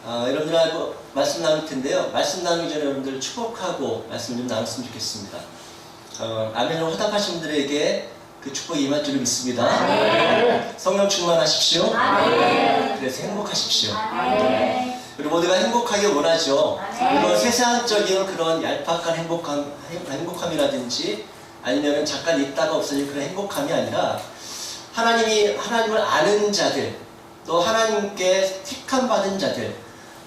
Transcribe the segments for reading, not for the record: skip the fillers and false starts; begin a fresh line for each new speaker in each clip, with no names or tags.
여러분들하고 말씀 나눌 텐데요. 말씀 나누기 전에 여러분들 축복하고 말씀 좀 나눴으면 좋겠습니다. 아멘으로 화답하신 분들에게 그 축복이 임할 줄을 믿습니다. 아멘. 성령 충만하십시오. 아멘. 그래서 행복하십시오. 아멘. 우리 모두가 행복하게 원하죠. 물론 세상적인 그런 얄팍한 행복함이라든지 아니면 잠깐 있다가 없어질 그런 행복함이 아니라 하나님을 아는 자들, 또 하나님께 택함 받은 자들,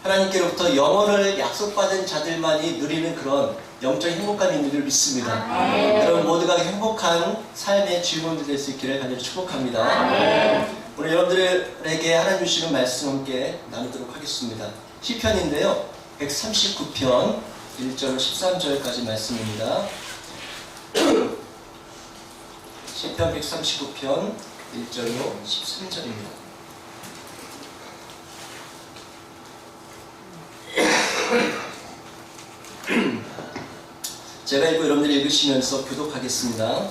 하나님께로부터 영원을 약속받은 자들만이 누리는 그런 영적인 행복감이 있는 줄 믿습니다. 여러분 모두가 행복한 삶의 주인공들 될 수 있기를 간절히 축복합니다. 오늘 여러분들에게 하나님 주시는 말씀 함께 나누도록 하겠습니다. 시편인데요, 139편 1절 13절까지 말씀입니다. 시편 139편 1절로 13절입니다. 제가 읽고 여러분들이 읽으시면서 교독하겠습니다.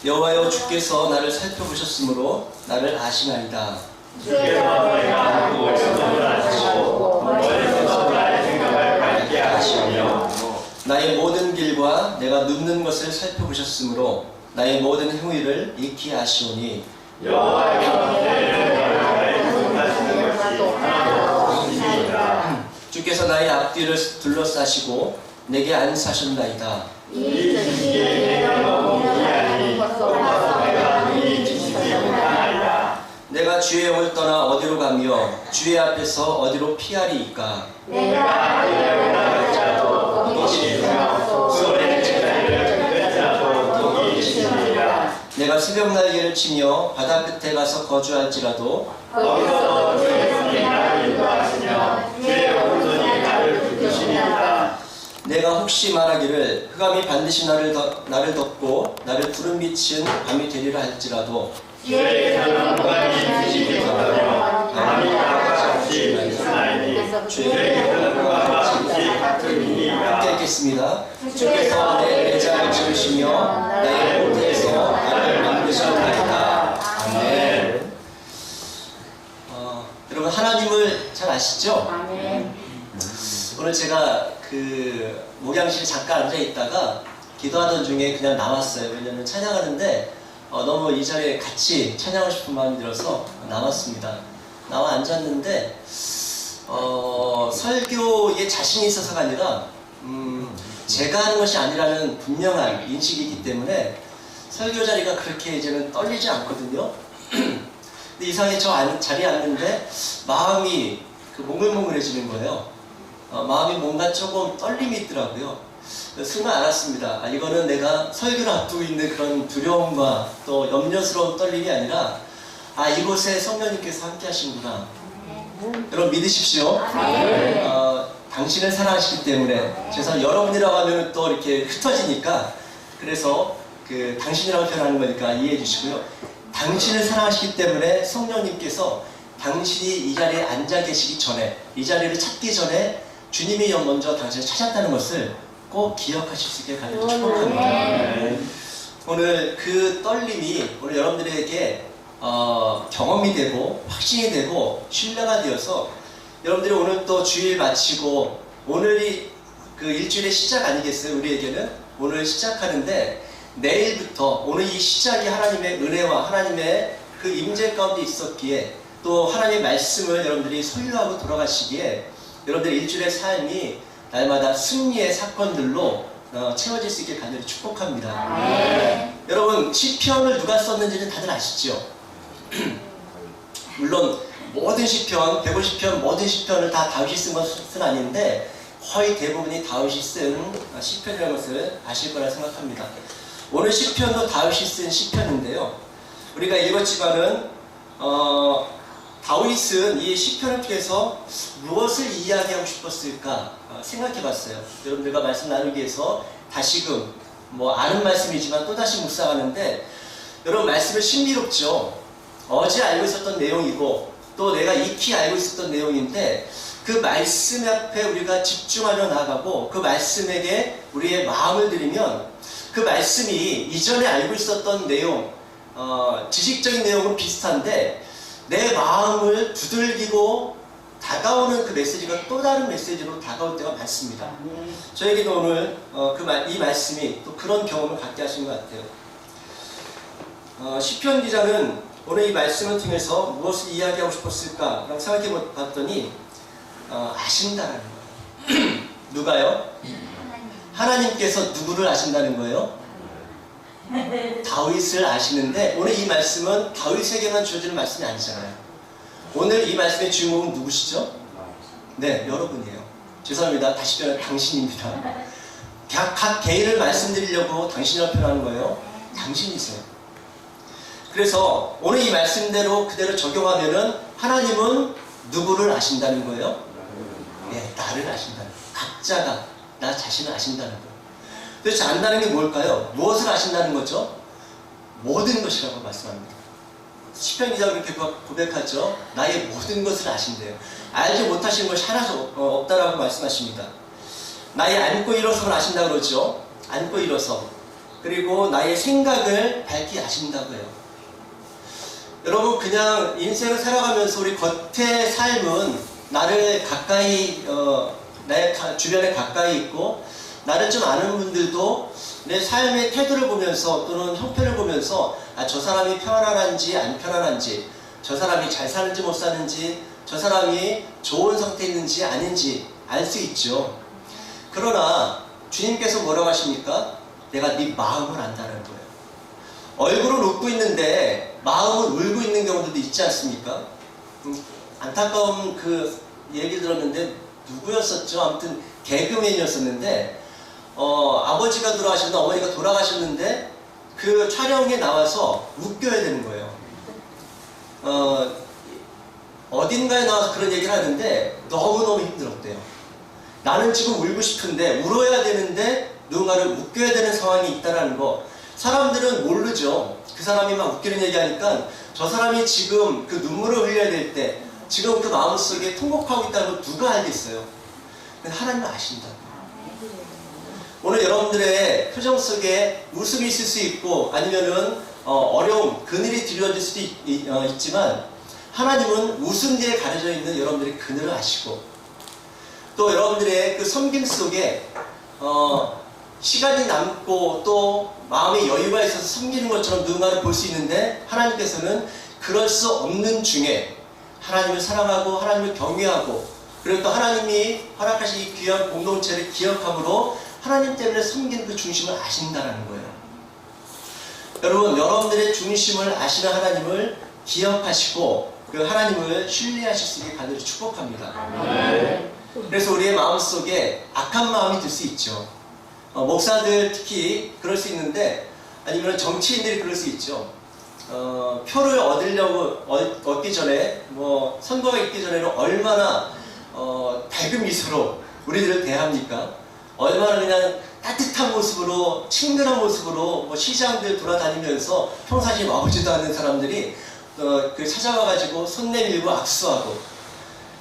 여호와여, 주께서 나를 살펴보셨으므로 나를 아시나이다.
주께서 내가 누구 있음을 아시고 멀리서 나의 생각을 밝게 하시며
나의 모든 길과 내가 눕는 것을 살펴보셨으므로 나의 모든 행위를 익히 아시오니
여호와여, 내를 나의 구속하시는 것이 하나도 없으시니라.
주께서 나의 앞뒤를 둘러싸시고 내게 안사셨나이다.
이 지식이 내가 공기하니 높아서 내가 이 지식이 못하나이다.
내가 주의 영을 떠나 어디로 가며 주의 앞에서 어디로 피하리이까.
내가 하늘을 나갈지라도 거기 있으며 소리를 지르리라 거기 있으리라.
내가 새벽 날개를 치며 바다 끝에 가서 거주할지라도
거기서 주의 손이 나를 인도하시며 주의 오른손이 나를 붙드시리라.
내가 혹시 말하기를 흑암이 반드시 나를 덮고 나를 푸른 빛은 밤이 되리라 할지라도
주에게서는 무관이 지식이 없다며 밤이 낮과 같이 있으나이니 주에게서는 무관과 같이 같으니이다.
함께 읽겠습니다. 주께서 내 내장을 지으시며 내 모태에서 나를 만드셨나이다. 아멘. 여러분 하나님을 잘 아시죠?
아멘.
오늘 제가 그 목양실에 잠깐 앉아 있다가 기도하던 중에 그냥 나왔어요. 왜냐면 찬양하는데 너무 이 자리에 같이 찬양하고 싶은 마음이 들어서 나왔습니다. 나와 앉았는데 설교에 자신이 있어서가 아니라 제가 하는 것이 아니라는 분명한 인식이기 때문에 설교 자리가 그렇게 이제는 떨리지 않거든요. 근데 이상하게 저 자리에 앉는데 마음이 몽글몽글해지는 거예요. 마음이 뭔가 조금 떨림이 있더라고요. 순간 알았습니다. 이거는 내가 설교를 앞두고 있는 그런 두려움과 또 염려스러운 떨림이 아니라 이곳에 성령님께서 함께 하시는구나. 여러분 믿으십시오. 당신을 사랑하시기 때문에 그래서 여러분이라고 하면 또 이렇게 흩어지니까 그래서 당신이라고 표현하는 거니까 이해해 주시고요. 당신을 사랑하시기 때문에 성령님께서 당신이 이 자리에 앉아 계시기 전에 이 자리를 찾기 전에 주님이 먼저 당신을 찾았다는 것을 꼭 기억하실 수 있게 간절히 축복합니다. 오늘 그 떨림이 오늘 여러분들에게 경험이 되고 확신이 되고 신뢰가 되어서 여러분들이 오늘 또 주일 마치고 오늘이 그 일주일의 시작 아니겠어요? 우리에게는 오늘 시작하는데 내일부터 오늘 이 시작이 하나님의 은혜와 하나님의 그 임재 가운데 있었기에 또 하나님의 말씀을 여러분들이 소유하고 돌아가시기에 여러분들의 일주일의 삶이 날마다 승리의 사건들로 채워질 수 있게 간절히 축복합니다. 여러분 시편을 누가 썼는지는 다들 아시죠? 물론 모든 시편, 150편 모든 시편을 다 다윗이 쓴 것은 아닌데 거의 대부분이 다윗이 쓴 시편이라는 것을 아실 거라 생각합니다. 오늘 시편도 다윗이 쓴 시편인데요. 우리가 읽었지만은 다윗은 이 시편을 통해서 무엇을 이야기하고 싶었을까 생각해 봤어요. 여러분들과 말씀 나누기 위해서 다시금 아는 말씀이지만 또다시 묵상하는데 여러분 말씀은 신비롭죠. 어제 알고 있었던 내용이고 또 내가 익히 알고 있었던 내용인데 그 말씀 앞에 우리가 집중하려 나가고 그 말씀에게 우리의 마음을 들이면 그 말씀이 이전에 알고 있었던 내용 지식적인 내용은 비슷한데 내 마음을 두들기고 다가오는 그 메시지가 또 다른 메시지로 다가올 때가 많습니다. 저에게도 오늘 이 말씀이 또 그런 경험을 갖게 하신 것 같아요. 시편 기자는 오늘 이 말씀을 통해서 무엇을 이야기하고 싶었을까 생각해 봤더니 아신다라는 거예요. 누가요? 하나님께서 누구를 아신다는 거예요? 다윗을 아시는데 오늘 이 말씀은 다윗에게만 주어지는 말씀이 아니잖아요. 오늘 이 말씀의 주인공은 누구시죠? 네, 여러분이에요. 죄송합니다. 다시 표현 당신입니다. 각 개인을 말씀드리려고 당신이라고 표현하는 거예요. 당신이세요. 그래서 오늘 이 말씀대로 그대로 적용하면은 하나님은 누구를 아신다는 거예요? 네, 나를 아신다는 거예요. 각자가 나 자신을 아신다는 거예요. 도대체 안다는 게 뭘까요? 무엇을 아신다는 거죠? 모든 것이라고 말씀합니다. 시편 기자가 그렇게 고백하죠. 나의 모든 것을 아신대요. 알지 못하시는 것이 하나도 없다라고 말씀하십니다. 나의 안고 일어섬을 아신다고 그러죠. 안고 일어섬. 그리고 나의 생각을 밝히 아신다고 해요. 여러분, 그냥 인생을 살아가면서 우리 겉의 삶은 나를 가까이 나의 주변에 가까이 있고 나를 좀 아는 분들도 내 삶의 태도를 보면서 또는 형편을 보면서 저 사람이 편안한지 안 편안한지, 저 사람이 잘 사는지 못 사는지, 저 사람이 좋은 상태에 있는지 아닌지 알 수 있죠. 그러나 주님께서 뭐라고 하십니까? 내가 네 마음을 안다는 거예요. 얼굴은 웃고 있는데 마음은 울고 있는 경우들도 있지 않습니까? 안타까운 그 얘기 들었는데 누구였었죠? 아무튼 개그맨이었었는데 아버지가 돌아가셨는데 어머니가 돌아가셨는데 그 촬영에 나와서 웃겨야 되는 거예요. 어딘가에 나와서 그런 얘기를 하는데 너무너무 힘들었대요. 나는 지금 울고 싶은데 울어야 되는데 누군가를 웃겨야 되는 상황이 있다는 거. 사람들은 모르죠. 그 사람이 막 웃기는 얘기하니까 저 사람이 지금 그 눈물을 흘려야 될 때 지금 그 마음속에 통곡하고 있다는 거 누가 알겠어요? 근데 하나님은 아신다. 오늘 여러분들의 표정 속에 웃음이 있을 수 있고 아니면은 어려움, 그늘이 드리워질 수도 있지만 하나님은 웃음 뒤에 가려져 있는 여러분들의 그늘을 아시고 또 여러분들의 그 섬김 속에 시간이 남고 또 마음의 여유가 있어서 섬기는 것처럼 누군가를 볼 수 있는데 하나님께서는 그럴 수 없는 중에 하나님을 사랑하고 하나님을 경외하고 그리고 또 하나님이 허락하신 이 귀한 공동체를 기억함으로 하나님 때문에 섬기는 그 중심을 아신다는 거예요. 여러분, 여러분들의 중심을 아시는 하나님을 기억하시고 그 하나님을 신뢰하실 수 있게 간절히 축복합니다. 그래서 우리의 마음속에 악한 마음이 들 수 있죠. 목사들 특히 그럴 수 있는데 아니면 정치인들이 그럴 수 있죠. 표를 얻기 전에 선거가 있기 전에는 얼마나 밝은 미소로 우리들을 대합니까? 얼마나 그냥 따뜻한 모습으로 친근한 모습으로 시장들 돌아다니면서 평상시에 와보지도 않는 사람들이 찾아와가지고 손 내밀고 악수하고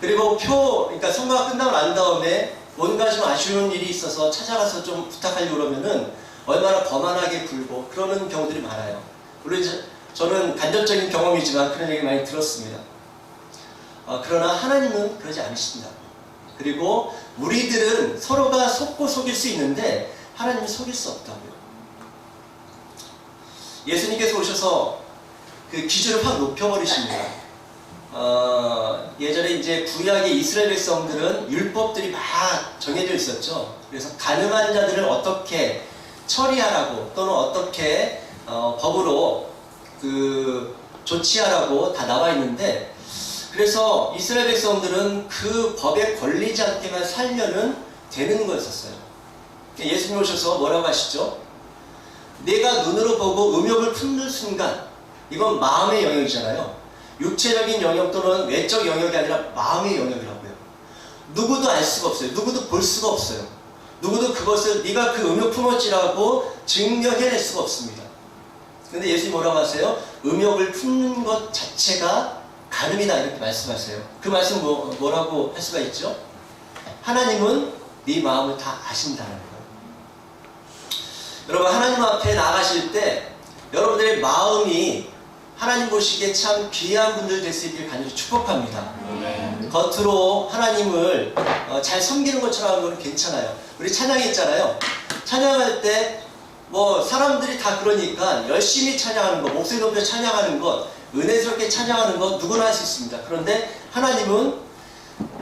그리고 그러니까 선거가 끝나고 난 다음에 뭔가 좀 아쉬운 일이 있어서 찾아가서 좀 부탁하려고 그러면은 얼마나 거만하게 굴고 그러는 경우들이 많아요. 물론 저는 간접적인 경험이지만 그런 얘기 많이 들었습니다. 그러나 하나님은 그러지 않으신다. 그리고 우리들은 서로가 속고 속일 수 있는데 하나님은 속일 수 없다고요. 예수님께서 오셔서 그 기준을 확 높여버리십니다. 예전에 이제 구약의 이스라엘 백성들은 율법들이 막 정해져 있었죠. 그래서 가늠한 자들을 어떻게 처리하라고 또는 어떻게 법으로 조치하라고 다 나와 있는데 그래서 이스라엘 백성들은 그 법에 걸리지 않게만 살면은 되는 거였었어요. 예수님 오셔서 뭐라고 하시죠? 내가 눈으로 보고 음욕을 품는 순간 이건 마음의 영역이잖아요. 육체적인 영역 또는 외적 영역이 아니라 마음의 영역이라고요. 누구도 알 수가 없어요. 누구도 볼 수가 없어요. 누구도 그것을 네가 그 음욕 품었지라고 증명해낼 수가 없습니다. 근데 예수님 뭐라고 하세요? 음욕을 품는 것 자체가 가늠이다 이렇게 말씀하세요. 그 말씀 뭐라고 할 수가 있죠? 하나님은 네 마음을 다 아신다는 거예요. 여러분, 하나님 앞에 나가실 때 여러분들의 마음이 하나님 보시기에 참 귀한 분들 될 수 있길 간절히 축복합니다. 겉으로 하나님을 잘 섬기는 것처럼 하는 건 괜찮아요. 우리 찬양이 있잖아요. 찬양할 때 뭐 사람들이 다 그러니까 열심히 찬양하는 것, 목소리 높여 찬양하는 것, 은혜스럽게 찬양하는 것 누구나 할 수 있습니다. 그런데 하나님은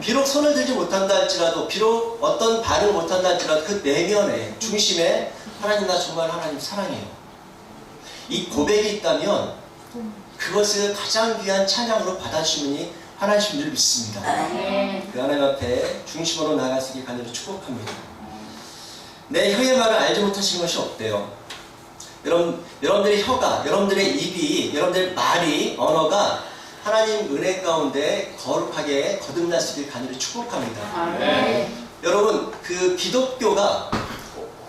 비록 손을 들지 못한다 할지라도, 비록 어떤 반응을 못한다 할지라도 그 내면에, 중심에 하나님, 나 정말 하나님 사랑해요, 이 고백이 있다면 그것을 가장 귀한 찬양으로 받아주시니 하나님 줄 믿습니다. 그 하나님 앞에 중심으로 나아갈 수 있게 간절히 축복합니다. 내 혀의 말을 알지 못하시는 것이 없대요. 여러분들의 혀가, 여러분들의 입이, 여러분들의 말이, 언어가 하나님 은혜 가운데 거룩하게 거듭날 수 있게 간절히 축복합니다. 여러분, 그 기독교가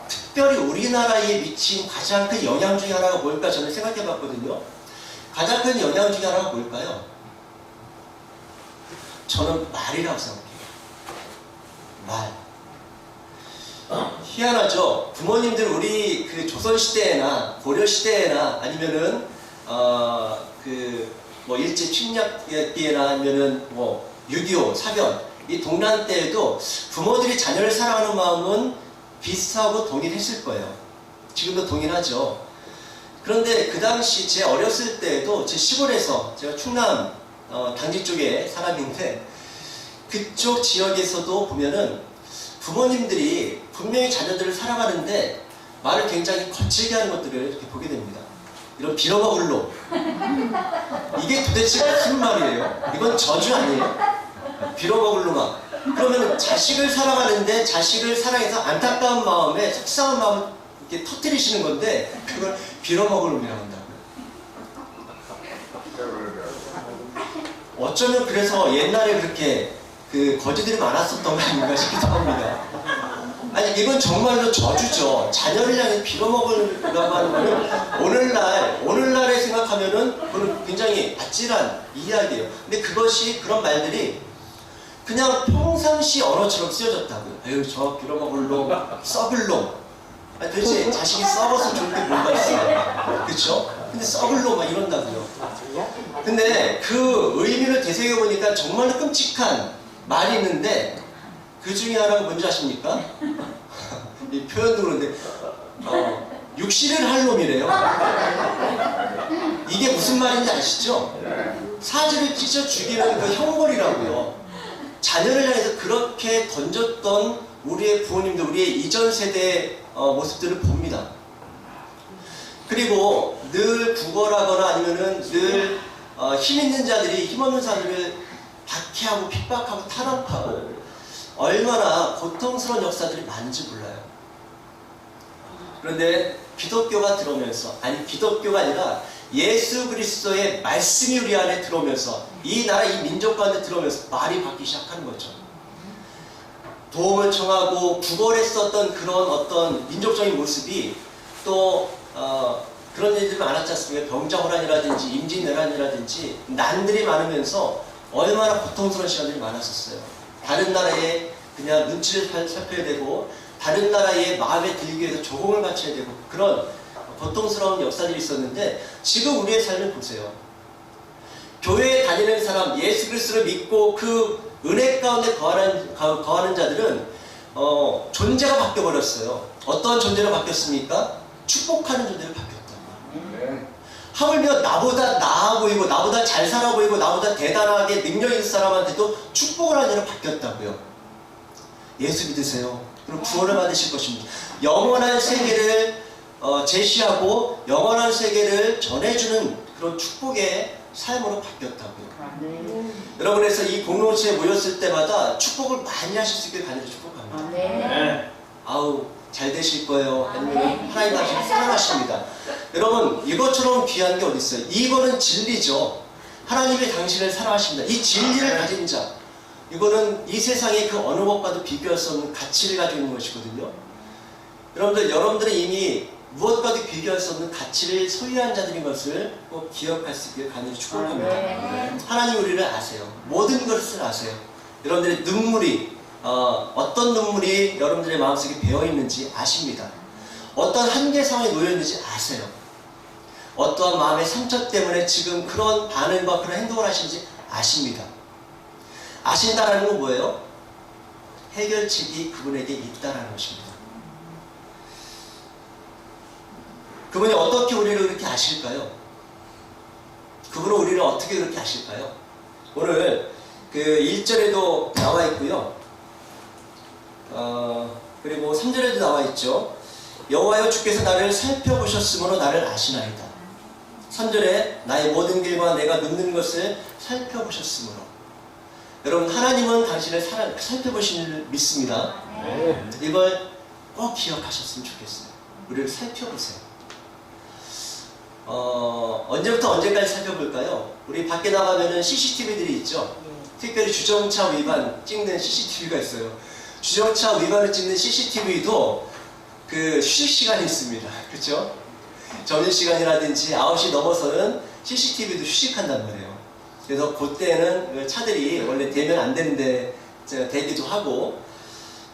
특별히 우리나라에 미친 가장 큰 영향 중에 하나가 뭘까 저는 생각해 봤거든요. 가장 큰 영향 중에 하나가 뭘까요? 저는 말이라고 생각해요. 말. 희한하죠? 부모님들 우리 그 조선시대에나 고려시대에나 아니면은 뭐 일제 침략기에나 아니면은 뭐 6.25 사변, 이 동란 때에도 부모들이 자녀를 사랑하는 마음은 비슷하고 동일했을 거예요. 지금도 동일하죠. 그런데 그 당시 제 어렸을 때에도 제 시골에서, 제가 충남 당지 쪽에 사람인데 그쪽 지역에서도 보면은 부모님들이 분명히 자녀들을 사랑하는데 말을 굉장히 거칠게 하는 것들을 이렇게 보게 됩니다. 이런 빌어먹을 놈, 이게 도대체 무슨 말이에요? 이건 저주 아니에요? 빌어먹을 놈아. 그러면 자식을 사랑하는데 자식을 사랑해서 안타까운 마음에, 속상한 마음을 이렇게 터뜨리시는 건데 그걸 빌어먹을 놈이라고 한다고요. 어쩌면 그래서 옛날에 그렇게 그 거지들이 많았었던 거 아닌가 싶기도 합니다. 아니, 이건 정말로 저주죠. 자녀를 향해 빌어먹으려고 하는 거는 오늘날에 생각하면은 그건 굉장히 아찔한 이야기예요. 근데 그런 말들이 그냥 평상시 언어처럼 쓰여졌다고요. 아유, 저 빌어먹을 놈, 썩을 놈. 아니, 도대체 자식이 썩어서 좋은 게 뭐가 있어요? 그쵸? 근데 썩을 놈 막 이런다고요. 근데 그 의미를 되새겨보니까 정말로 끔찍한 말이 있는데 그 중에 하나가 뭔지 아십니까? 이 표현도 그런데 육실을 할 놈이래요. 이게 무슨 말인지 아시죠? 사지를 찢어 죽이는 그 형벌이라고요. 자녀를 향해서 그렇게 던졌던 우리의 부모님들, 우리의 이전 세대의 모습들을 봅니다. 그리고 늘 구걸하거나 아니면은 늘 힘 있는 자들이 힘없는 사람들을 박해하고 핍박하고 탄압하고 얼마나 고통스러운 역사들이 많은지 몰라요. 그런데 기독교가 들어오면서, 아니 기독교가 아니라 예수 그리스도의 말씀이 우리 안에 들어오면서, 이 나라 이 민족 가운데 들어오면서 말이 바뀌기 시작하는 거죠. 도움을 청하고 구걸했었던 그런 어떤 민족적인 모습이 또 그런 일들이 많았지 않습니까? 병자호란이라든지 임진왜란이라든지 난들이 많으면서 얼마나 고통스러운 시간들이 많았었어요. 다른 나라에 그냥 눈치를 살펴야 되고 다른 나라의 마음에 들기 위해서 조공을 바쳐야 되고 그런 고통스러운 역사들이 있었는데 지금 우리의 삶을 보세요. 교회에 다니는 사람, 예수 그리스도를 믿고 그 은혜 가운데 거하는 자들은 존재가 바뀌어버렸어요. 어떤 존재로 바뀌었습니까? 축복하는 존재로 바뀌었다고. 하물며 나보다 나아 보이고 나보다 잘 살아 보이고 나보다 대단하게 능력 있는 사람한테도 축복을 하는 일로 바뀌었다고요. 예수 믿으세요. 그럼 구원을 받으실 것입니다. 영원한 세계를 제시하고 영원한 세계를 전해주는 그런 축복의 삶으로 바뀌었다고요. 여러분, 그래서 이 공동체에 모였을 때마다 축복을 많이 하실 수 있게 간절히 축복합니다. 아우, 잘 되실 거예요. 아니면 하나님 당신을 사랑하십니다. 여러분, 이것처럼 귀한 게 어디 있어요? 이거는 진리죠. 하나님이 당신을 사랑하십니다. 이 진리를 가진 자, 이거는 이 세상의 그 어느 것과도 비교할 수 없는 가치를 가지고 있는 것이거든요. 여러분들은 이미 무엇과도 비교할 수 없는 가치를 소유한 자들인 것을 꼭 기억할 수 있기를 간절히 축복합니다. 하나님 우리를 아세요. 모든 것을 아세요. 여러분들의 눈물이 어떤 눈물이 여러분들의 마음속에 배어있는지 아십니다. 어떤 한계 상황에 놓여있는지 아세요. 어떠한 마음의 상처 때문에 지금 그런 반응과 그런 행동을 하시는지 아십니다. 아신다라는 건 뭐예요? 해결책이 그분에게 있다라는 것입니다. 그분이 어떻게 우리를 그렇게 아실까요? 그분은 우리를 어떻게 그렇게 아실까요? 오늘 그 1절에도 나와 있고요. 그리고 3절에도 나와 있죠. 여호와여 주께서 나를 살펴보셨으므로 나를 아시나이다. 3절에 나의 모든 길과 내가 눕는 것을 살펴보셨으므로. 여러분, 하나님은 당신을 살펴보시는 줄 믿습니다. 이걸 꼭 기억하셨으면 좋겠어요. 우리를 살펴보세요. 언제부터 언제까지 살펴볼까요? 우리 밖에 나가면은 CCTV들이 있죠. 특별히 주정차 위반 찍는 CCTV가 있어요. 주정차 위반을 찍는 CCTV도 그 휴식 시간이 있습니다. 그렇죠? 점심시간이라든지 9시 넘어서는 CCTV도 휴식한단 말이에요. 그래서 그때는 차들이 원래 대면 안 되는데 대기도 하고.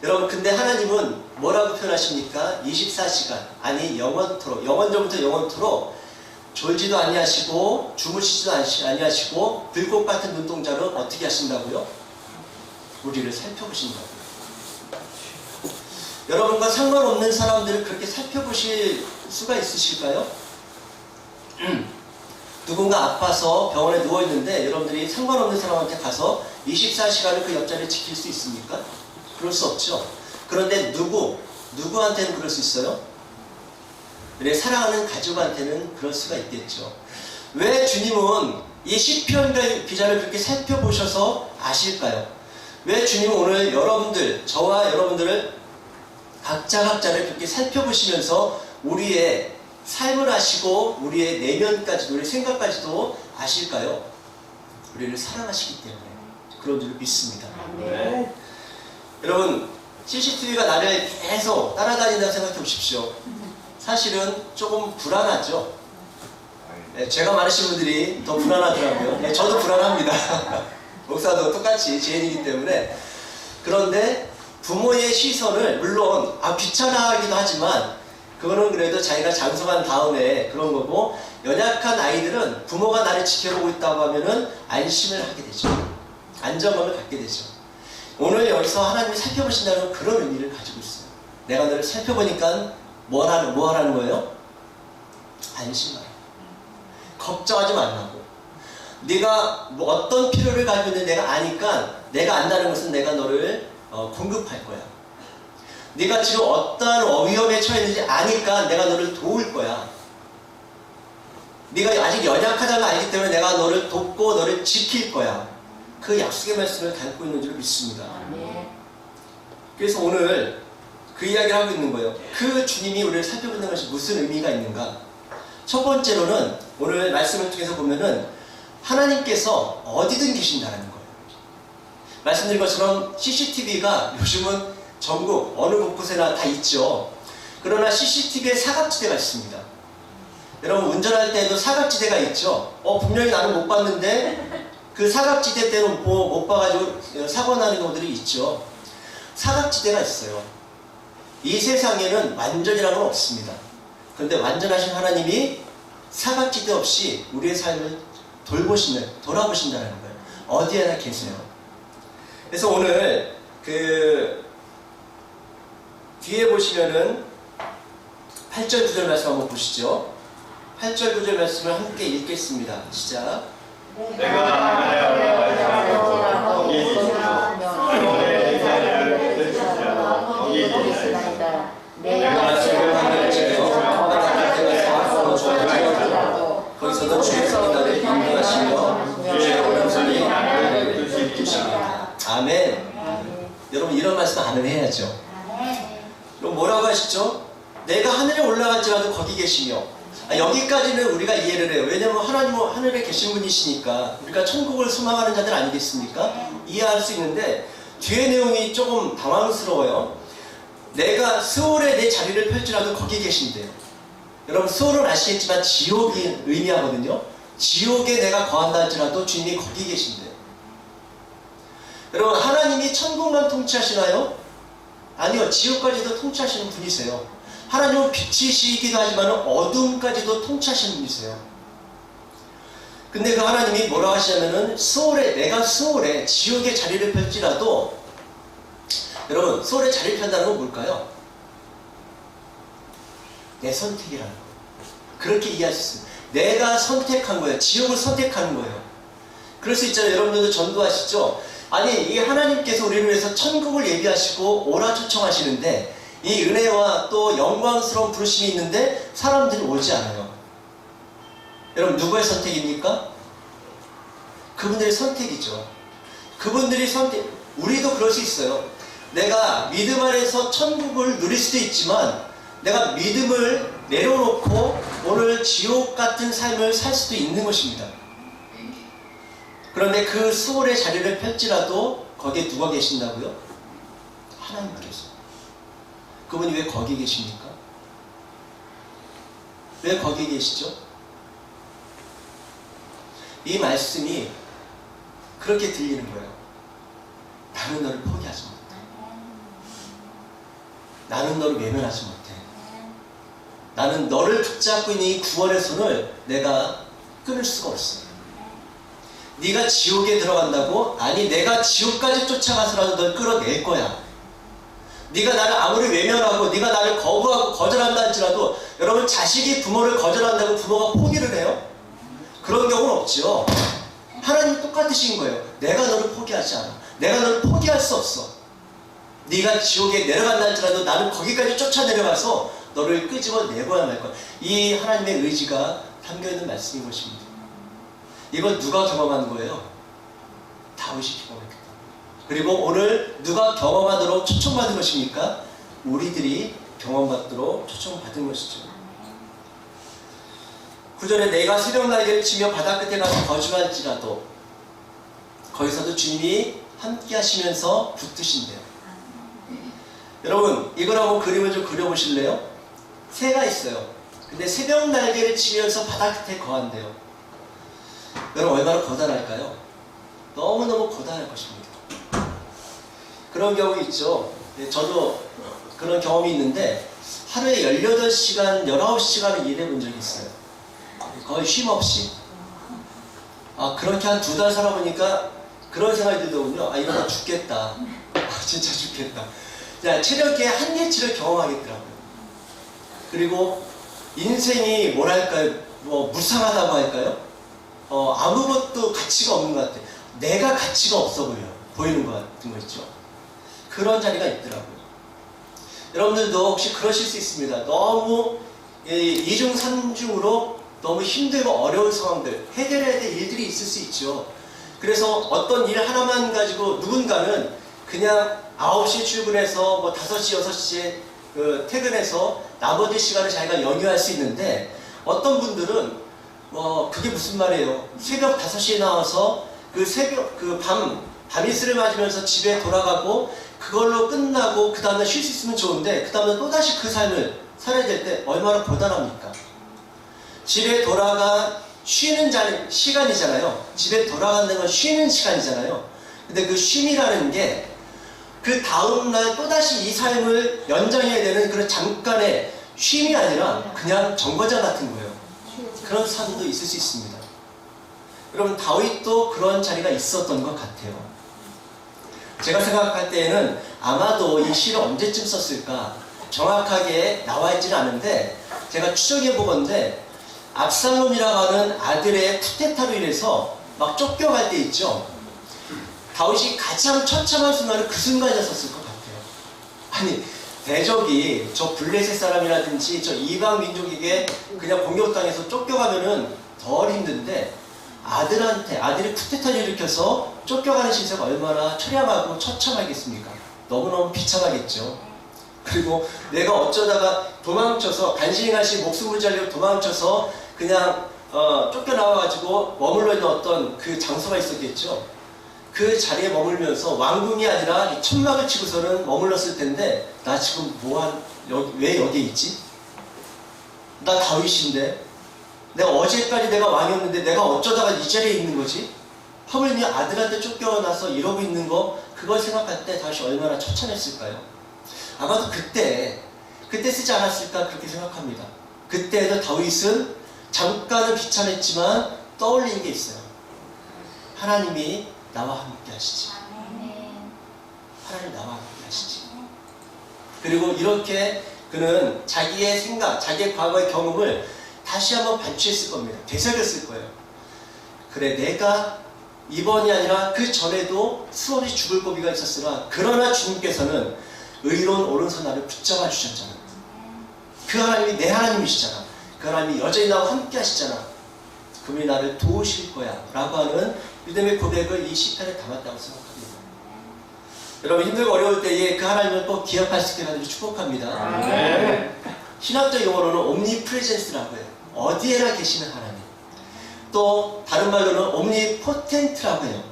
여러분, 근데 하나님은 뭐라고 표현하십니까? 24시간, 아니 영원토록, 영원전부터 영원토록 졸지도 아니하시고 주무시지도 아니하시고 들꽃 같은 눈동자로 어떻게 하신다고요? 우리를 살펴보신다고요. 여러분과 상관없는 사람들을 그렇게 살펴보실 수가 있으실까요? 누군가 아파서 병원에 누워있는데 여러분들이 상관없는 사람한테 가서 24시간을 그 옆자리를 지킬 수 있습니까? 그럴 수 없죠. 그런데 누구한테는 그럴 수 있어요? 우리 사랑하는 가족한테는 그럴 수가 있겠죠. 왜 주님은 이 시편 기자를 그렇게 살펴보셔서 아실까요? 왜 주님은 오늘 여러분들, 저와 여러분들을 각자를 그렇게 살펴보시면서 우리의 삶을 아시고 우리의 내면까지도, 우리의 생각까지도 아실까요? 우리를 사랑하시기 때문에 그런 줄 믿습니다.
네.
여러분, CCTV가 나를 계속 따라다닌다고 생각해 보십시오. 사실은 조금 불안하죠. 네, 죄가 많으신 분들이 더 불안하더라고요. 네, 저도 불안합니다. 목사도 똑같이 죄인이기 때문에. 그런데 부모의 시선을 물론 귀찮아하기도 하지만 그거는 그래도 자기가 장성한 다음에 그런 거고, 연약한 아이들은 부모가 나를 지켜보고 있다고 하면은 안심을 하게 되죠. 안정감을 갖게 되죠. 오늘 여기서 하나님이 살펴보신다는 그런 의미를 가지고 있어요. 내가 너를 살펴보니까 뭐 하라는 거예요? 안심하라. 걱정하지 말라고. 네가 뭐 어떤 필요를 가지고 있는지 내가 아니까, 내가 안다는 것은 내가 너를 공급할 거야. 네가 지금 어떠한 위험에 처했는지 아니까 내가 너를 도울 거야. 네가 아직 연약하다는 걸 알기 때문에 내가 너를 돕고 너를 지킬 거야. 그 약속의 말씀을 담고 있는 줄 믿습니다. 그래서 오늘 그 이야기를 하고 있는 거예요. 그 주님이 우리를 살펴본다는 것이 무슨 의미가 있는가? 첫 번째로는 오늘 말씀을 통해서 보면은 하나님께서 어디든 계신다는 거예요. 말씀드린 것처럼 CCTV가 요즘은 전국 어느 곳곳에나 다 있죠. 그러나 CCTV에 사각지대가 있습니다. 여러분, 운전할 때도 사각지대가 있죠. 분명히 나는 못 봤는데 그 사각지대 때는 못 봐가지고 사고 나는 경우들이 있죠. 사각지대가 있어요. 이 세상에는 완전이라는 건 없습니다. 그런데 완전하신 하나님이 사각지대 없이 우리의 삶을 돌아보신다는 거예요. 어디에나 계세요. 그래서 오늘 그 뒤에 보시면은 8절 9절 말씀 한번 보시죠. 8절 9절 말씀을 함께 읽겠습니다. 시작.
내가 하나님을 거기 있으며 너의 인사를 듣으며 거기 있으리다. 내가 지금 하늘을 지켜 바닷가 가서 주어지라도 거기서도 주의 나를 인도하시며 주의 오른손이 나를 붙드시리라. 아멘. 여러분, 이런 말씀 아멘 해야죠. 그럼 뭐라고 하시죠? 내가 하늘에 올라갈지라도 거기 계시며. 여기까지는 우리가 이해를 해요. 왜냐하면 하나님은 하늘에 계신 분이시니까 우리가 천국을 소망하는 자들 아니겠습니까? 이해할 수 있는데 뒤에 내용이 조금 당황스러워요. 내가 스올에 내 자리를 펼지라도 거기 계신대요. 여러분, 스올은 아시겠지만 지옥이 의미하거든요. 지옥에 내가 거한다 할지라도 주님이 거기 계신대요. 여러분, 하나님이 천국만 통치하시나요? 아니요, 지옥까지도 통치하시는 분이세요. 하나님은 빛이시기도 하지만 어둠까지도 통치하시는 분이세요.
근데 그 하나님이 뭐라고 하시냐면은 내가 수월에 지옥의 자리를 펼지라도, 여러분 수월의 자리를 편다는 건 뭘까요? 내 선택이라는 거예요. 그렇게 이해할 수 있습니다. 내가 선택한 거예요. 지옥을 선택하는 거예요. 그럴 수 있잖아요. 여러분들도 전도하시죠? 아니, 이 하나님께서 우리를 위해서 천국을 예비하시고 오라 초청하시는데, 이 은혜와 또 영광스러운 부르심이 있는데 사람들이 오지 않아요. 여러분, 누구의 선택입니까? 그분들의 선택이죠. 그분들이 우리도 그럴 수 있어요. 내가 믿음 안에서 천국을 누릴 수도 있지만, 내가 믿음을 내려놓고 오늘 지옥 같은 삶을 살 수도 있는 것입니다. 그런데 그 수월의 자리를 펼지라도 거기에 누가 계신다고요? 하나님께서. 그분이 왜 거기 계십니까? 왜 거기 계시죠? 이 말씀이 그렇게 들리는 거예요. 나는 너를 포기하지 못해. 나는 너를 외면하지 못해. 나는 너를 붙잡고 있는 이 구원의 손을 내가 끊을 수가 없어. 네가 지옥에 들어간다고? 아니, 내가 지옥까지 쫓아가서라도 널 끌어낼 거야. 네가 나를 아무리 외면하고 네가 나를 거부하고 거절한다 할지라도, 여러분, 자식이 부모를 거절한다고 부모가 포기를 해요? 그런 경우는 없죠. 하나님이 똑같으신 거예요. 내가 너를 포기하지 않아. 내가 너를 포기할 수 없어. 네가 지옥에 내려간다 할지라도 나는 거기까지 쫓아 내려가서 너를 끄집어 내고야 말 거야. 이 하나님의 의지가 담겨있는 말씀인 것입니다. 이걸 누가 경험한 거예요? 다윗이 경험했다. 그리고 오늘 누가 경험하도록 초청받은 것입니까? 우리들이 경험받도록 초청받은 것이죠. 9절에 내가 새벽 날개를 치며 바다 끝에 가서 거주할지라도, 거기서도 주님이 함께 하시면서 붙드신대요. 여러분, 이걸 한번 그림을 좀 그려보실래요? 새가 있어요. 근데 새벽 날개를 치면서 바다 끝에 거한대요. 여러분, 얼마나 거단할까요? 너무너무 거단할 것입니다. 그런 경우 있죠. 저도 그런 경험이 있는데, 하루에 18시간, 19시간을 일해본 적이 있어요. 거의 쉼 없이. 그렇게 한 2달 살아보니까 그런 생각이 들더군요. 이러다 죽겠다. 진짜 죽겠다. 체력의 한계치를 경험하겠더라고요. 그리고 인생이 뭐랄까요, 무상하다고 할까요? 아무것도 가치가 없는 것 같아요. 내가 가치가 없어 보이는 것 같은 거 있죠. 그런 자리가 있더라고요. 여러분들도 혹시 그러실 수 있습니다. 너무 이중 삼중으로 너무 힘들고 어려운 상황들, 해결해야 될 일들이 있을 수 있죠. 그래서 어떤 일 하나만 가지고 누군가는 그냥 9시에 출근해서 5시, 6시에 퇴근해서 나머지 시간을 자기가 연유할 수 있는데, 어떤 분들은 그게 무슨 말이에요? 새벽 5시에 나와서 밤 이슬을 맞으면서 집에 돌아가고 그걸로 끝나고 그 다음날 쉴 수 있으면 좋은데, 그 다음날 또다시 그 삶을 살아야 될 때 얼마나 고단합니까? 집에 돌아가 쉬는 시간이잖아요. 집에 돌아가는 건 쉬는 시간이잖아요. 근데 그 쉼이라는 게 그 다음날 또다시 이 삶을 연장해야 되는 그런 잠깐의 쉼이 아니라 그냥 정거장 같은 거예요. 그런 삶도 있을 수 있습니다. 여러분, 다윗도 그런 자리가 있었던 것 같아요. 제가 생각할 때에는 아마도 이 시를 언제쯤 썼을까 정확하게 나와 있지는 않은데, 제가 추정해 보건데, 압살롬이라고 하는 아들의 쿠데타로 인해서 막 쫓겨갈 때 있죠. 다윗이 가장 처참한 순간은 그 순간이었을 것 같아요. 아니, 대적이 저 블레셋 사람이라든지 저 이방 민족에게 그냥 공격당해서 쫓겨가면은 덜 힘든데, 아들이 쿠데타를 일으켜서 쫓겨가는 신세가 얼마나 처량하고 처참하겠습니까? 너무너무 비참하겠죠. 그리고 내가 어쩌다가 도망쳐서 간신히 목숨을 살려고 도망쳐서 그냥 쫓겨나와가지고 머물러 있는 어떤 그 장소가 있었겠죠. 그 자리에 머물면서 왕궁이 아니라 천막을 치고서는 머물렀을 텐데, 나 지금 왜 여기에 있지? 나 다윗인데, 내가 어제까지 내가 왕이었는데 내가 어쩌다가 이 자리에 있는 거지? 하물며 아들한테 쫓겨나서 이러고 있는 거, 그걸 생각할 때 다윗이 얼마나 처참했을까요? 아마도 그때 쓰지 않았을까 그렇게 생각합니다. 그때도 다윗은 잠깐은 비참했지만 떠올리는 게 있어요. 하나님이 나와 함께 하시지. 하나님 나와 함께 하시지. 그리고 이렇게 그는 자기의 생각, 자기의 과거의 경험을 다시 한번 반추했을 겁니다. 되새겼을 거예요. 그래, 내가 이번이 아니라 그 전에도 수없이 죽을 고비가 있었으나 그러나 주님께서는 의로운 오른손 나를 붙잡아 주셨잖아. 그 하나님이 내 하나님이시잖아. 그 하나님이 여전히 나와 함께 하시잖아. 그분이 나를 도우실 거야 라고 하는 믿음의 고백을 이 시편에 담았다고 생각합니다. 여러분, 힘들고 어려울 때에 그 하나님을 꼭 기억할 수 있게 하기를 축복합니다. 신학적 용어로는 옴니프레젠스라고 해요. 어디에나 계시는 하나님. 또 다른 말로는 옴니포텐트라고 해요.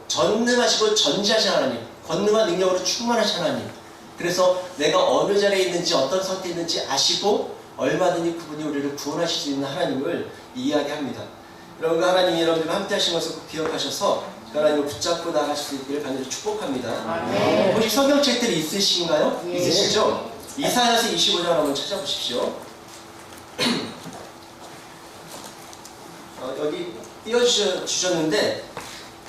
전능하시고 전지하신 하나님, 권능한 능력으로 충만하신 하나님. 그래서 내가 어느 자리에 있는지 어떤 상태에 있는지 아시고 얼마든지 그분이 우리를 구원하실 수 있는 하나님을 이야기합니다. 여러분, 그 하나님이 여러분들과 함께 하신 것을 꼭 기억하셔서 그 하나님을 붙잡고 나가실 수 있기를 간절히 축복합니다. 혹시 성경책들이 있으신가요?
예.
있으시죠? 이사야서 25장 한번 찾아보십시오. 여기 띄워주셨는데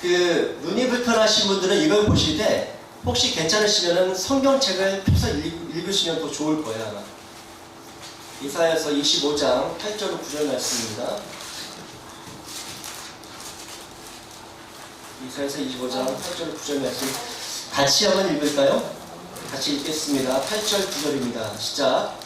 그 눈이 불편하신 분들은 이걸 보실 때 혹시 괜찮으시면 성경책을 펴서 읽으시면 더 좋을 거예요. 아마. 이사야서 25장 8절 9절 말씀입니다. 이사야서 25장 8절 9절 말씀 같이 한번 읽을까요? 같이 읽겠습니다. 8절 9절입니다. 시작.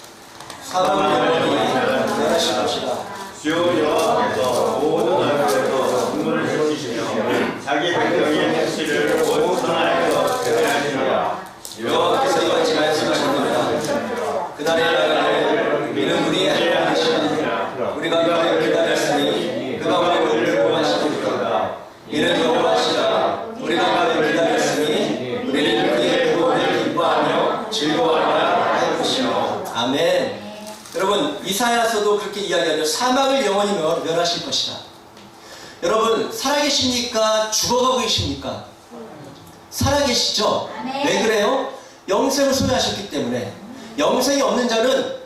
사방의 영원히 멸하실 것이라.
주 여호와께서 모든 얼굴에서 눈물을 흘리시며 자기 백성의 행실을 온 천하에서 제대하시리라.
여호와께서 이같이 말씀하셨느니라. 그날의 나라를 이는 우리의 하나님이시라. 우리가 그를 기다렸으니 그가 우리를 구원하시리로다. 이는 여호와시라. 우리가 그를 기다렸으니 우리는 그의 구원을 기뻐하며 즐거워하라 할 것이요. 아멘. 여러분, 이사야서도 그렇게 이야기하죠. 사막을 영원히 멸하실 것이다. 여러분, 살아계십니까? 죽어가고 계십니까? 살아계시죠? 왜 그래요? 영생을 소유하셨기 때문에. 영생이 없는 자는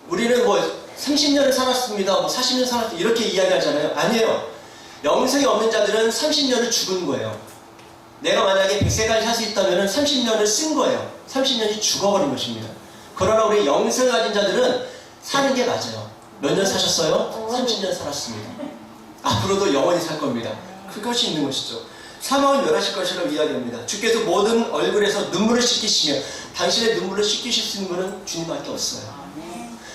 우리는 뭐 30년을 살았습니다, 뭐 40년 살았습니다 이렇게 이야기하잖아요. 아니에요. 영생이 없는 자들은 30년을 죽은 거예요. 내가 만약에 100세까지 살 수 있다면 30년을 쓴 거예요. 30년이 죽어버린 것입니다. 그러나 우리 영생을 가진 자들은 사는 게 맞아요. 몇 년 사셨어요? 30년 살았습니다. 앞으로도 영원히 살 겁니다. 그것이 있는 것이죠. 사망을 멸하실 것이라고 이야기합니다. 주께서 모든 얼굴에서 눈물을 씻기시며 당신의 눈물을 씻기실 수 있는 분은 주님밖에 없어요.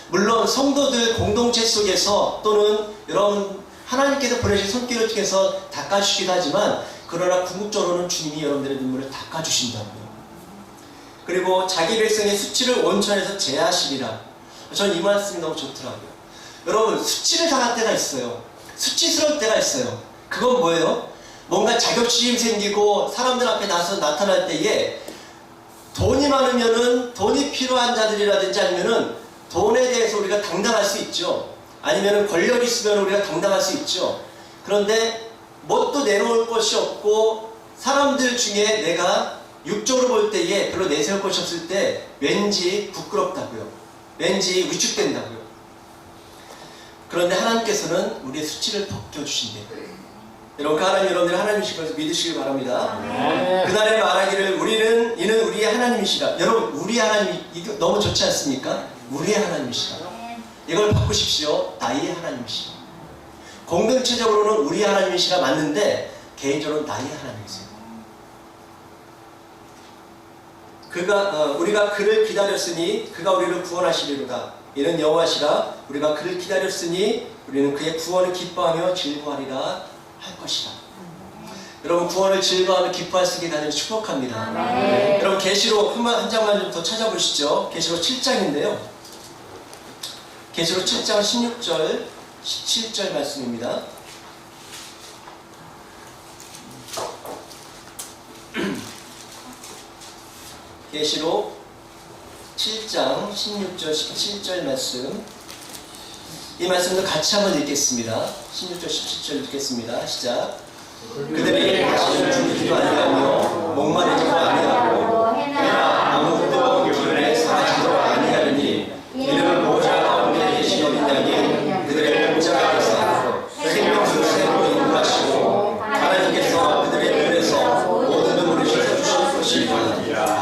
물론 성도들 공동체 속에서 또는 여러분 하나님께서 보내신 손길을 통해서 닦아주시기도 하지만 그러나 궁극적으로는 주님이 여러분들의 눈물을 닦아주신다고요. 그리고 자기 백성의 수치를 온천에서 제하시리라. 전 이 말씀이 너무 좋더라고요. 여러분, 수치를 당할 때가 있어요. 수치스러울 때가 있어요. 그건 뭐예요? 뭔가 자격지심 생기고 사람들 앞에 나서 나타날 때에 돈이 많으면은 돈이 필요한 자들이라든지 아니면은 돈에 대해서 우리가 당당할 수 있죠. 아니면은 권력이 있으면 우리가 당당할 수 있죠. 그런데 뭣도 내놓을 것이 없고 사람들 중에 내가 육적으로 볼 때에 별로 내세울 것이 없을 때 왠지 부끄럽다고요. 왠지 위축된다고요. 그런데 하나님께서는 우리의 수치를 벗겨주신대요. 여러분, 그 하나님 여러분들 하나님이신 것을 믿으시길 바랍니다. 그날에 말하기를 이는 우리의 하나님이시라. 여러분, 우리의 하나님 이거 너무 좋지 않습니까? 우리의 하나님이시라. 이걸 바꾸십시오. 나의 하나님이시라. 공동체적으로는 우리의 하나님이시라 맞는데 개인적으로는 나의 하나님이세요. 우리가 그를 기다렸으니 그가 우리를 구원하시리로다. 이는 여호와시라. 우리가 그를 기다렸으니 우리는 그의 구원을 기뻐하며 즐거워하리라 할 것이다. 여러분, 구원을 즐거워하며 기뻐할 수 있게 간절히 축복합니다. 여러분, 계시록 한 장만 좀 더 찾아보시죠. 계시록 7장인데요. 계시록 7장 16절 17절 말씀입니다. 계시록 7장 16절 17절 말씀, 이 말씀도 같이 한번 읽겠습니다. 16절 17절 읽겠습니다. 시작. 그들이 다시는 죽지도 아니하며 목마르지도 아니하고 해나 아무것도 기운에 사라지도 아니하리니 이는 보좌 가운데 계신 어린 양이 그들의 보좌 앞에서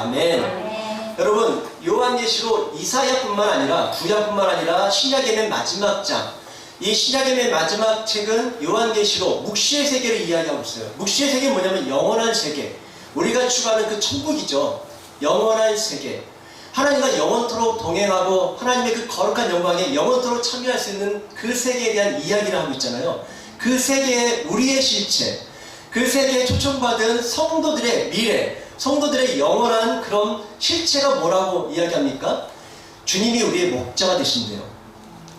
아멘. 여러분, 요한계시록 이사야뿐만 아니라 구약뿐만 아니라 신약의 맨 마지막 장, 이 신약의 맨 마지막 책은 요한계시록 묵시의 세계를 이야기하고 있어요. 묵시의 세계는 뭐냐면 영원한 세계, 우리가 추구하는 그 천국이죠. 영원한 세계, 하나님과 영원토록 동행하고 하나님의 그 거룩한 영광에 영원토록 참여할 수 있는 그 세계에 대한 이야기를 하고 있잖아요. 그 세계의 우리의 실체, 그 세계에 초청받은 성도들의 미래, 성도들의 영원한 그런 실체가 뭐라고 이야기합니까? 주님이 우리의 목자가 되신대요.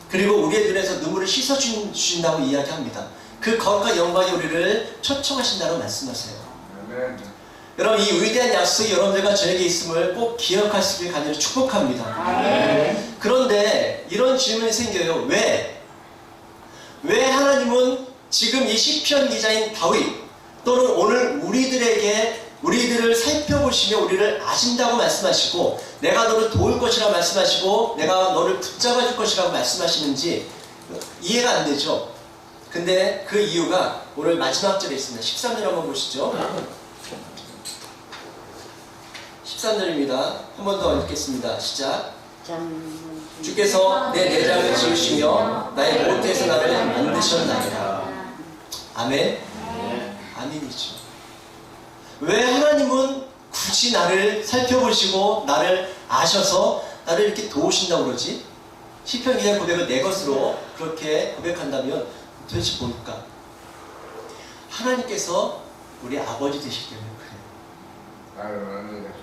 그리고 우리의 눈에서 눈물을 씻어주신다고 이야기합니다. 그 거룩한 영광에 우리를 초청하신다고 말씀하세요. 여러분, 이 위대한 약속이 여러분들과 저에게 있음을 꼭 기억할 수 있길 간절히 축복합니다. 그런데 이런 질문이 생겨요. 왜 하나님은 지금 이 시편 기자인 다윗 또는 오늘 우리들을 살펴보시며 우리를 아신다고 말씀하시고 내가 너를 도울 것이라고 말씀하시고 내가 너를 붙잡아 줄 것이라고 말씀하시는지 이해가 안 되죠. 근데 그 이유가 오늘 마지막 절에 있습니다. 13절 한번 보시죠. 13절입니다. 한 번 더 읽겠습니다. 시작. 주께서 내 내장을 지으시며 나의 모태에서 나를 만드셨나이다. 아멘. 아멘이죠. 왜 하나님은 굳이 나를 살펴보시고 나를 아셔서 나를 이렇게 도우신다고 그러지? 시편 기자의 고백을 내 것으로 그렇게 고백한다면 도대체 뭘까? 하나님께서 우리 아버지 되시기 때문에 그래요.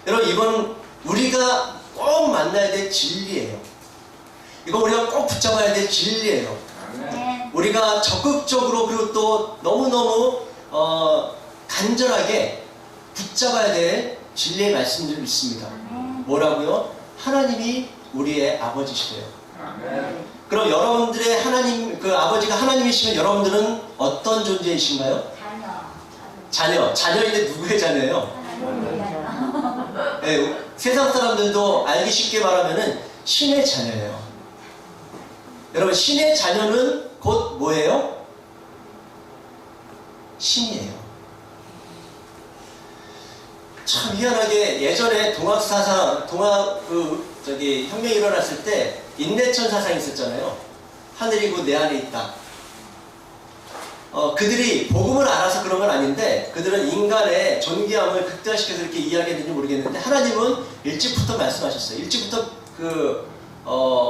여러분, 이건 우리가 꼭 만나야 될 진리예요. 이거 우리가 꼭 붙잡아야 될 진리예요. 우리가 적극적으로 그리고 또 너무너무 간절하게 붙잡아야 될 진리의 말씀들이 있습니다. 뭐라고요? 하나님이 우리의 아버지시래요. 그럼 여러분들의 하나님, 그 아버지가 하나님이시면 여러분들은 어떤 존재이신가요? 자녀인데 누구의 자녀예요? 네, 세상 사람들도 알기 쉽게 말하면은 신의 자녀예요. 여러분, 신의 자녀는 곧 뭐예요? 신이에요. 참 희한하게 예전에 혁명이 일어났을 때 인내천 사상이 있었잖아요. 하늘이고 내 안에 있다. 그들이 복음을 알아서 그런 건 아닌데 그들은 인간의 존귀함을 극대화시켜서 이렇게 이야기했는지 모르겠는데 하나님은 일찍부터 말씀하셨어요. 일찍부터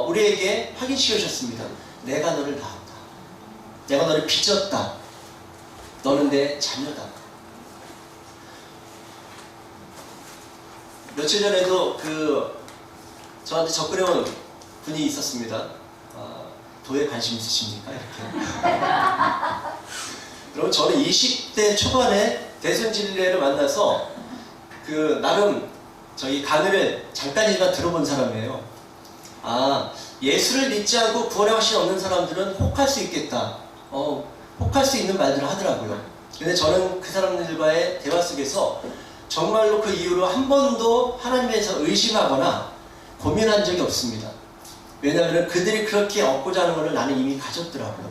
우리에게 확인시켜 주셨습니다. 내가 너를 낳았다. 내가 너를 빚었다. 너는 내 자녀다. 며칠 전에도 저한테 접근해온 분이 있었습니다. 도에 관심 있으십니까? 이렇게. 여러분, 저는 20대 초반에 대선진례를 만나서 나름 저희 강의를 잠깐이지만 들어본 사람이에요. 예수를 믿지 않고 구원의 확신이 없는 사람들은 혹할 수 있겠다. 혹할 수 있는 말들을 하더라고요. 근데 저는 그 사람들과의 대화 속에서 정말로 그 이후로 한 번도 하나님에 대해서 의심하거나 고민한 적이 없습니다. 왜냐하면 그들이 그렇게 얻고자 하는 것을 나는 이미 가졌더라고요.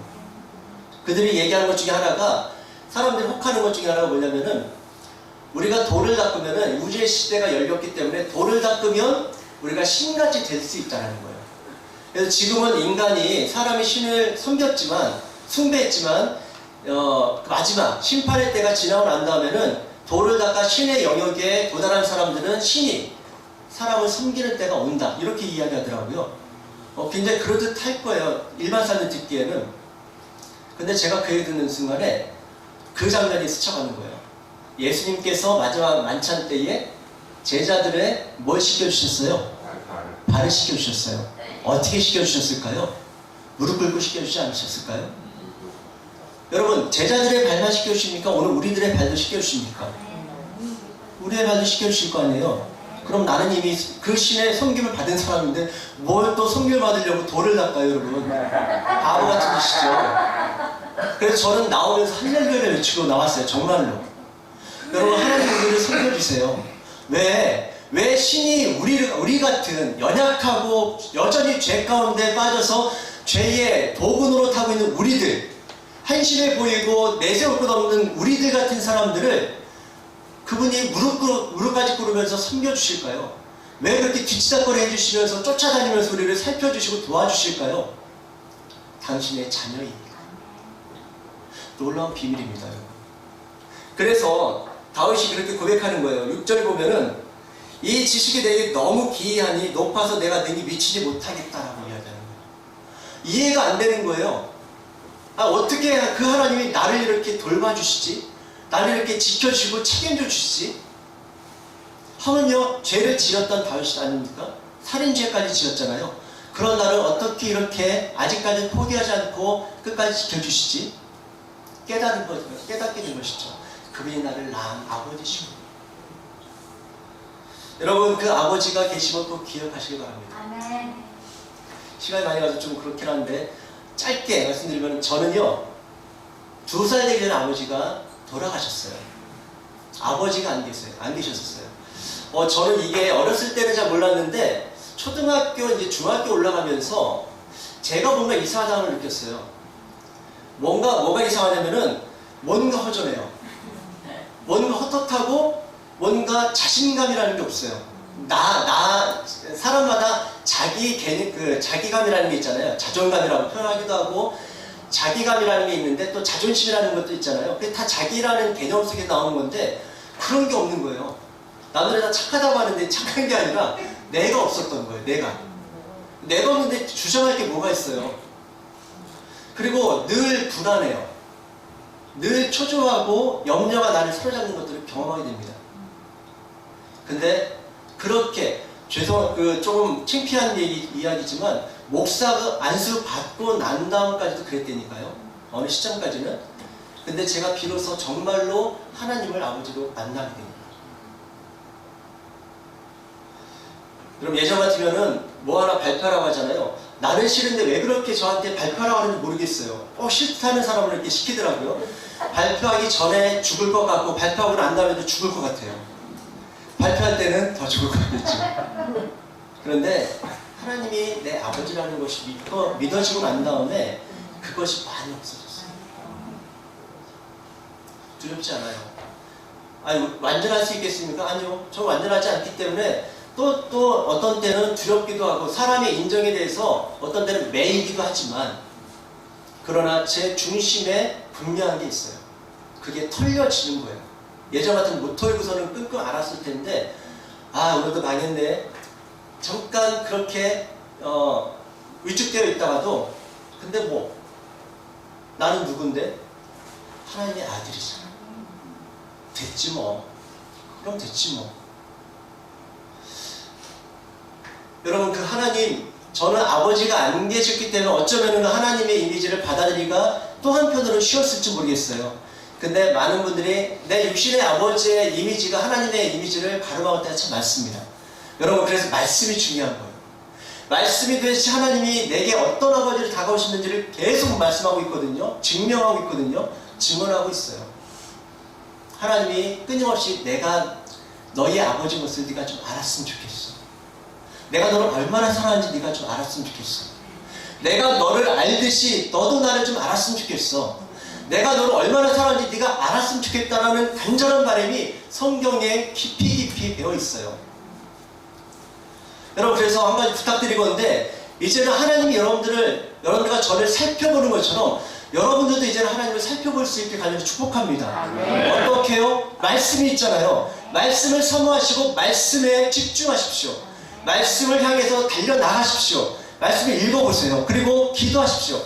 그들이 얘기하는 것 중에 하나가, 사람들이 혹하는 것 중에 하나가 뭐냐면은 우리가 돌을 닦으면은 우주의 시대가 열렸기 때문에 돌을 닦으면 우리가 신같이 될 수 있다는 거예요. 그래서 지금은 인간이 사람이 신을 섬겼지만, 숭배했지만 마지막 심판의 때가 지나고 난 다음에는 돌을 닦아 신의 영역에 도달한 사람들은 신이 사람을 섬기는 때가 온다. 이렇게 이야기하더라고요. 굉장히 그럴듯할 거예요. 일반 사람들 듣기에는. 근데 제가 그 얘기 듣는 순간에 그 장면이 스쳐가는 거예요. 예수님께서 마지막 만찬 때에 제자들의 뭘 시켜주셨어요? 발을 시켜주셨어요. 어떻게 시켜주셨을까요? 무릎 꿇고 시켜주지 않으셨을까요? 여러분, 제자들의 발만 시켜주십니까? 오늘 우리들의 발도 시켜주십니까? 우리의 발도 시켜주실 거 아니에요? 그럼 나는 이미 그 신의 섬김을 받은 사람인데 뭘 또 섬김을 받으려고 돌을 닦아요, 여러분? 바보 같은 짓이죠. 그래서 저는 나오면서 할렐루야를 외치고 나왔어요, 정말로. 여러분, 하나님 우리를 섬겨주세요. 왜 신이 우리 같은 연약하고 여전히 죄 가운데 빠져서 죄의 도군으로 타고 있는 우리들, 한심해 보이고 내세울 것 없는 우리들 같은 사람들을 그분이 무릎까지 꿇으면서 섬겨주실까요? 왜 그렇게 뒤치다거리 해주시면서 쫓아다니면서 우리를 살펴주시고 도와주실까요? 당신의 자녀이니까. 놀라운 비밀입니다. 여러분. 그래서 다윗이 그렇게 고백하는 거예요. 6절에 보면은 이 지식이 내게 너무 기이하니 높아서 내가 능히 미치지 못하겠다라고 이야기하는 거예요. 이해가 안 되는 거예요. 어떻게 그 하나님이 나를 이렇게 돌봐주시지? 나를 이렇게 지켜주시고 책임져 주시지? 하물며 죄를 지었던 다윗이 아닙니까? 살인죄까지 지었잖아요. 그런 나를 어떻게 이렇게 아직까지 포기하지 않고 끝까지 지켜주시지? 깨닫게 된 것이죠. 그분이 나를 낳은 아버지시고. 여러분, 그 아버지가 계시면 꼭 기억하시기 바랍니다.
아멘.
시간이 많이 가서 좀 그렇긴 한데 짧게 말씀드리면 저는요 2살 되기 전에 아버지가 돌아가셨어요. 아버지가 안 계셨었어요. 저는 이게 어렸을 때는 잘 몰랐는데 초등학교 이제 중학교 올라가면서 제가 뭔가 이상하다는 걸 느꼈어요. 뭐가 이상하냐면은 뭔가 허전해요. 뭔가 헛헛하고 뭔가 자신감이라는 게 없어요. 사람마다 자기감이라는 게 있잖아요. 자존감이라고 표현하기도 하고, 자기감이라는 게 있는데 또 자존심이라는 것도 있잖아요. 그게 다 자기라는 개념 속에 나오는 건데, 그런 게 없는 거예요. 남들이 다 착하다고 하는데 착한 게 아니라 내가 없었던 거예요. 내가 없는데 주장할 게 뭐가 있어요. 그리고 늘 불안해요. 늘 초조하고 염려가 나를 사로잡는 것들을 경험하게 됩니다. 근데 그렇게 조금 창피한 이야기지만 목사 안수 받고 난 다음까지도 그랬다니까요. 어느 시점까지는. 근데 제가 비로소 정말로 하나님을 아버지로 만나게 됩니다. 그럼 예전 같으면은 뭐 하나 발표하라고 하잖아요. 나는 싫은데 왜 그렇게 저한테 발표하라고 하는지 모르겠어요. 싫다는 사람을 이렇게 시키더라고요. 발표하기 전에 죽을 것 같고 발표하고 난 다음에도 죽을 것 같아요. 발표할 때는 더 죽을 것 같겠죠. 그런데 하나님이 내 아버지라는 것이 믿어지고 난 다음에 그것이 많이 없어졌어요. 두렵지 않아요. 완전할 수 있겠습니까? 아니요. 저 완전하지 않기 때문에 또 어떤 때는 두렵기도 하고 사람의 인정에 대해서 어떤 때는 매이기도 하지만 그러나 제 중심에 분명한 게 있어요. 그게 털려지는 거예요. 예전 같으면 못 털고서는 끙끙 앓았을 텐데 오늘도 망했네. 잠깐 그렇게 위축되어 있다가도 근데 나는 누군데? 하나님의 아들이잖아. 됐지 뭐. 그럼 됐지 뭐. 여러분 그 하나님, 저는 아버지가 안 계셨기 때문에 어쩌면 그 하나님의 이미지를 받아들이기가 또 한편으로는 쉬웠을지 모르겠어요. 근데 많은 분들이 내 육신의 아버지의 이미지가 하나님의 이미지를 가름하고 때가 참 많습니다. 여러분 그래서 말씀이 중요한 거예요. 말씀이 도대체 하나님이 내게 어떤 아버지를 다가오시는지를 계속 말씀하고 있거든요. 증명하고 있거든요. 증언하고 있어요. 하나님이 끊임없이 내가 너희 아버지 것을 네가 좀 알았으면 좋겠어. 내가 너를 얼마나 사랑하는지 네가 좀 알았으면 좋겠어. 내가 너를 알듯이 너도 나를 좀 알았으면 좋겠어. 내가 너를 얼마나 사랑하는지 네가 알았으면 좋겠다라는 간절한 바람이 성경에 깊이 배어 있어요. 여러분 그래서 한 가지 부탁드리건데 이제는 하나님이 여러분들과 저를 살펴보는 것처럼 여러분들도 이제는 하나님을 살펴볼 수 있게 간절히 축복합니다.
네.
어떻게요? 말씀이 있잖아요. 말씀을 사모하시고 말씀에 집중하십시오. 말씀을 향해서 달려나가십시오. 말씀을 읽어보세요. 그리고 기도하십시오.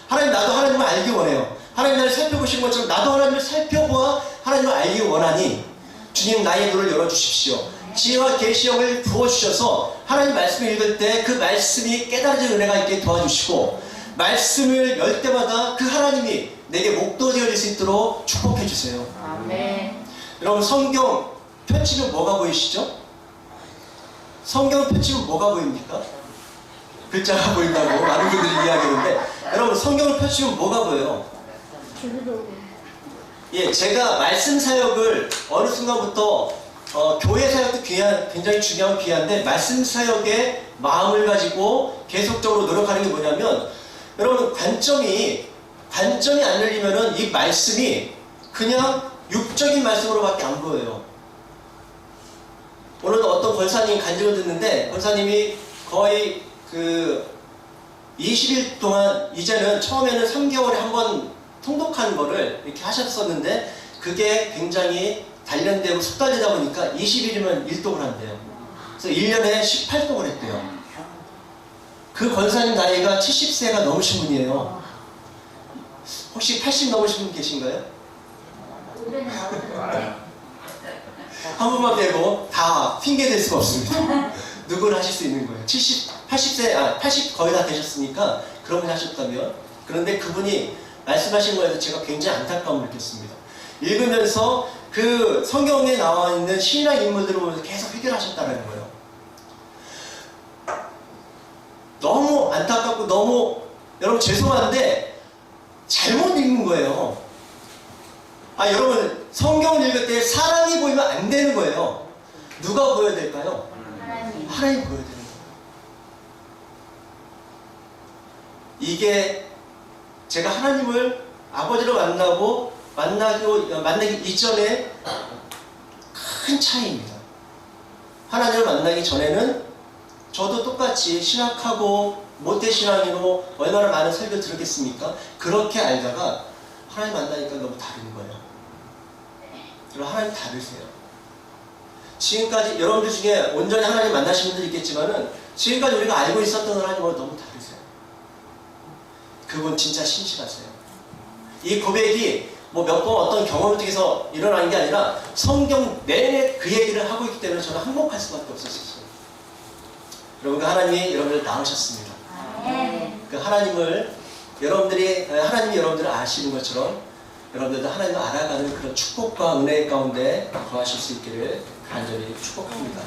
하나님 나도 하나님을 알기 원해요. 하나님 나를 살펴보시는 것처럼 나도 하나님을 살펴보아 하나님을 알기 원하니 주님 나의 눈을 열어주십시오. 지혜와 계시형을 부어주셔서 하나님 말씀을 읽을 때 그 말씀이 깨달아지는 은혜가 있게 도와주시고 말씀을 열 때마다 그 하나님이 내게 목도 되어질 수 있도록 축복해 주세요.
아멘.
여러분 성경 펼치면 뭐가 보이시죠? 성경 펼치면 뭐가 보입니까? 글자가 보인다고 많은 분들이 이야기하는데 여러분 성경을 펼치면 뭐가 보여요? 제가 말씀 사역을 어느 순간부터 교회 사역도 굉장히 중요한 귀한데 말씀 사역에 마음을 가지고 계속적으로 노력하는 게 뭐냐면 여러분 관점이 안 열리면은 이 말씀이 그냥 육적인 말씀으로밖에 안 보여요. 오늘 어떤 권사님 간증을 듣는데 권사님이 거의 그 20일 동안 이제는 처음에는 3개월에 한 번 통독하는 거를 이렇게 하셨었는데 그게 굉장히 단련되고 숙달되다 보니까 20일이면 1독을 한대요. 그래서 1년에 18독을 했대요. 그 권사님 나이가 70세가 넘으신 분이에요. 혹시 80 넘으신 분 계신가요? 한 분만 빼고 다 핑계 댈 수가 없습니다. 누구를 하실 수 있는 거예요. 80 거의 다 되셨으니까 그런 분 하셨다면. 그런데 그분이 말씀하신 거에서 제가 굉장히 안타까움을 느꼈습니다. 읽으면서 그 성경에 나와 있는 신약 인물들을 보면서 계속 해결하셨다는 거예요. 너무 안타깝고 너무 여러분 죄송한데 잘못 읽는 거예요. 여러분 성경을 읽을 때 사람이 보이면 안 되는 거예요. 누가 보여야 될까요? 하나님 보여야 되는 거예요. 이게 제가 하나님을 아버지로 만나기 이전에 큰 차이입니다. 하나님을 만나기 전에는 저도 똑같이 신학하고 모태신앙으로 얼마나 많은 설교를 들었겠습니까? 그렇게 알다가 하나님 만나니까 너무 다른 거예요. 여러분 하나님 다르세요. 지금까지 여러분들 중에 온전히 하나님 만나신 분들이 있겠지만은 지금까지 우리가 알고 있었던 하나님과 너무 다르세요. 그분 진짜 신실하세요. 이 고백이 뭐 몇 번 어떤 경험을 통해서 일어나는 게 아니라 성경 내내 그 얘기를 하고 있기 때문에 저는 한몫할 수밖에 없었어요. 여러분 그 하나님이 여러분을 낳으셨습니다. 그 하나님이 여러분들을 아시는 것처럼 여러분들도 하나님을 알아가는 그런 축복과 은혜 가운데 거하실 수 있기를 간절히 축복합니다.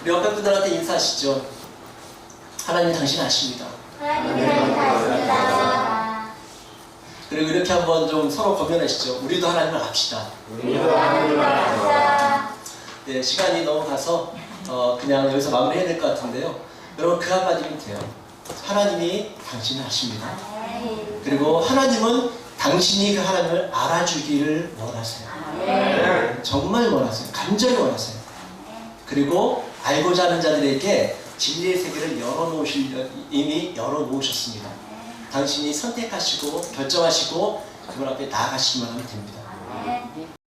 우리 옆에 분들한테 인사하시죠. 하나님 당신 아십니다. 그리고 이렇게 한번 좀 서로 고민하시죠. 우리도 하나님을 압시다. 네, 시간이 너무 가서 그냥 여기서 마무리해야 될 것 같은데요. 여러분 그 한마디면 돼요. 하나님이 당신을 아십니다. 그리고 하나님은 당신이 그 하나님을 알아주기를 원하세요. 정말 원하세요. 간절히 원하세요. 그리고 알고자 하는 자들에게 진리의 세계를 이미 열어놓으셨습니다. 당신이 선택하시고 결정하시고 그분 앞에 나아가시기만 하면 됩니다.